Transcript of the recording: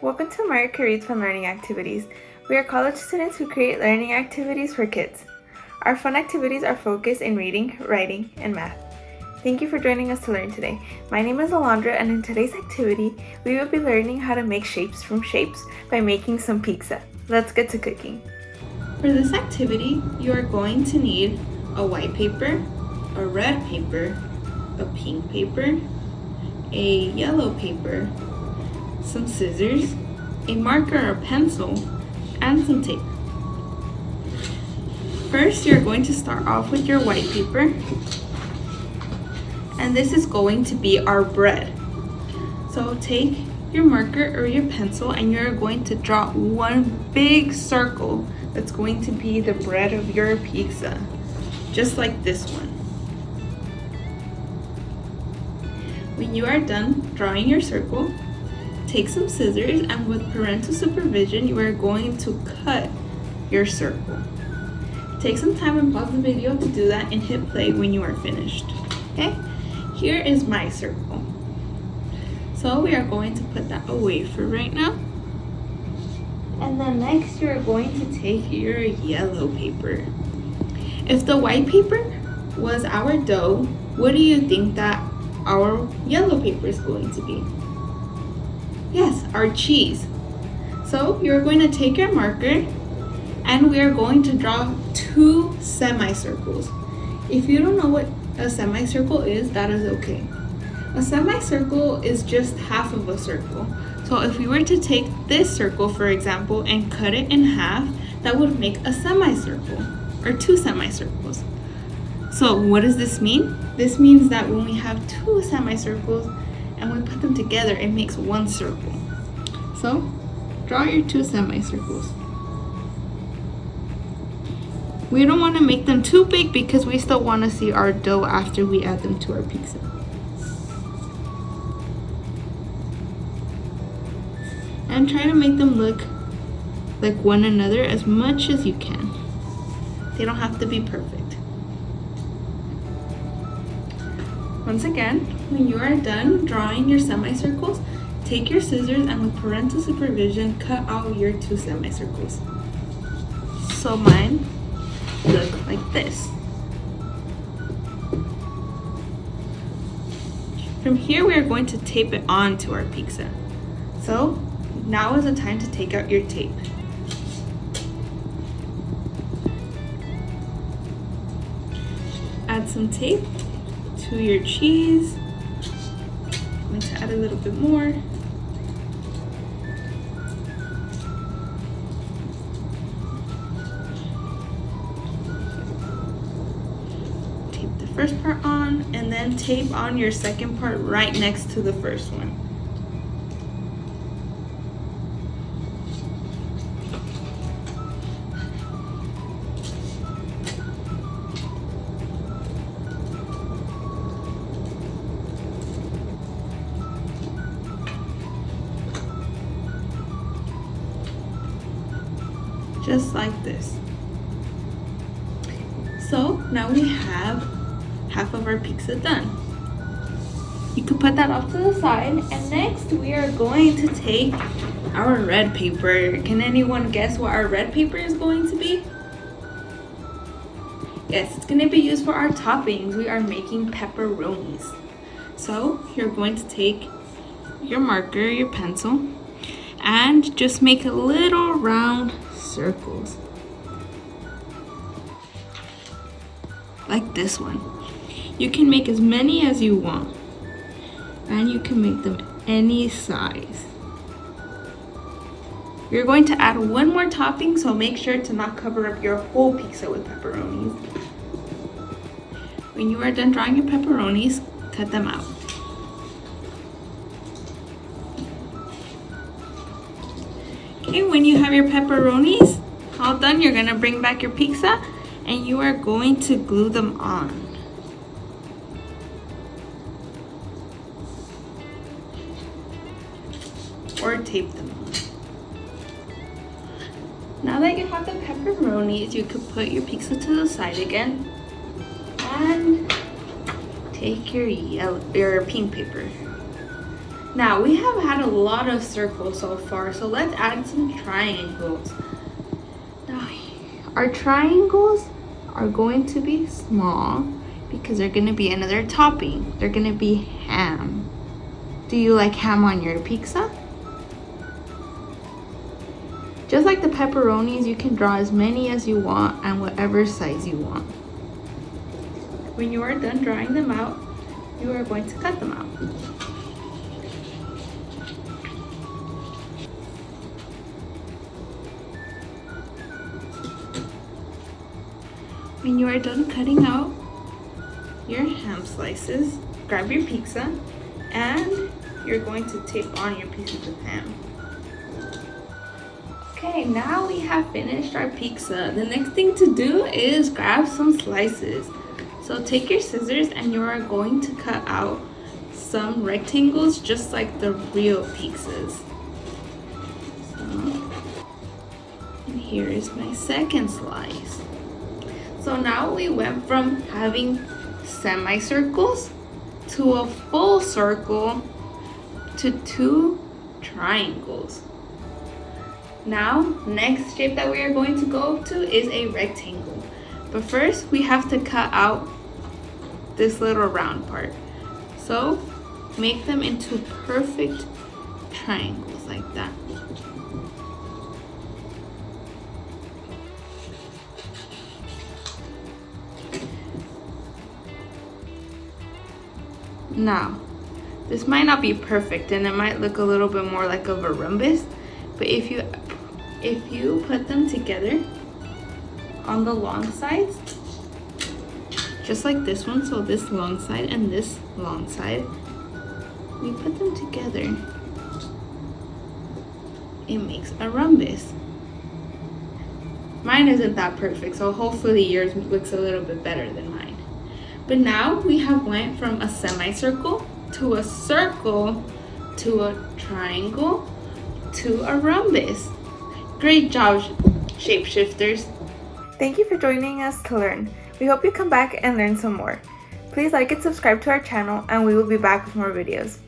Welcome to America Reads Fun Learning Activities. We are college students who create learning activities for kids. Our fun activities are focused in reading, writing, and math. Thank you for joining us to learn today. My name is Alondra, and in today's activity, we will be learning how to make shapes from shapes by making some pizza. Let's get to cooking. For this activity, you are going to need a white paper, a red paper, a pink paper, a yellow paper, some scissors, a marker or pencil, and some tape. First, you're going to start off with your white paper, and this is going to be our bread. So take your marker or your pencil and you're going to draw one big circle that's going to be the bread of your pizza, just like this one. When you are done drawing your circle, take some scissors and with parental supervision, you are going to cut your circle. Take some time and pause the video to do that and hit play when you are finished. Okay, here is my circle. So we are going to put that away for right now. And then next you are going to take your yellow paper. If the white paper was our dough, what do you think that our yellow paper is going to be? Yes, our cheese. So you're going to take your marker and we are going to draw two semicircles. If you don't know what a semicircle is, that is okay. A semicircle is just half of a circle. So if we were to take this circle, for example, and cut it in half, that would make a semicircle or two semicircles. So what does this mean? This means that when we have two semicircles and we put them together, it makes one circle. So draw your two semicircles. We don't want to make them too big because we still want to see our dough after we add them to our pizza. And try to make them look like one another as much as you can. They don't have to be perfect. Once again, when you are done drawing your semicircles, take your scissors and with parental supervision, cut out your two semicircles. So mine look like this. From here, we are going to tape it onto our pizza. So now is the time to take out your tape. Add some tape to your cheese. I'm going to add a little bit more. Tape the first part on and then tape on your second part right next to the first one. Just like this. So now we have half of our pizza done. You could put that off to the side, and next we are going to take our red paper. Can anyone guess what our red paper is going to be? Yes, it's going to be used for our toppings. We are making pepperonis. So you're going to take your marker, your pencil, and just make a little round circles like this one. You can make as many as you want and you can make them any size. You're going to add one more topping, so make sure to not cover up your whole pizza with pepperonis. When you are done drawing your pepperonis, cut them out. Okay, when you have your pepperonis all done, you're gonna bring back your pizza and you are going to glue them on. Or tape them on. Now that you have the pepperonis, you could put your pizza to the side again and take your pink paper. Now we have had a lot of circles so far, so let's add some triangles. Now our triangles are going to be small because they're going to be another topping. They're going to be ham. Do you like ham on your pizza? Just like the pepperonis, you can draw as many as you want and whatever size you want. When you are done drawing them out, you are going to cut them out. When you are done cutting out your ham slices, grab your pizza and you're going to tape on your pieces of ham. Okay, now we have finished our pizza. The next thing to do is grab some slices. So take your scissors and you are going to cut out some rectangles just like the real pizzas. And here is my second slice. So now we went from having semicircles to a full circle to 2 triangles. Now, next shape that we are going to go to is a rectangle. But first, we have to cut out this little round part. So, make them into perfect triangles like that. Now, this might not be perfect and it might look a little bit more like a rhombus, but if you put them together on the long sides, just like this one, so this long side and this long side, we put them together, it makes a rhombus. Mine isn't that perfect, so hopefully yours looks a little bit better than mine. But now we have went from a semicircle to a circle to a triangle to a rhombus. Great job, shapeshifters. Thank you for joining us to learn. We hope you come back and learn some more. Please like and subscribe to our channel and we will be back with more videos.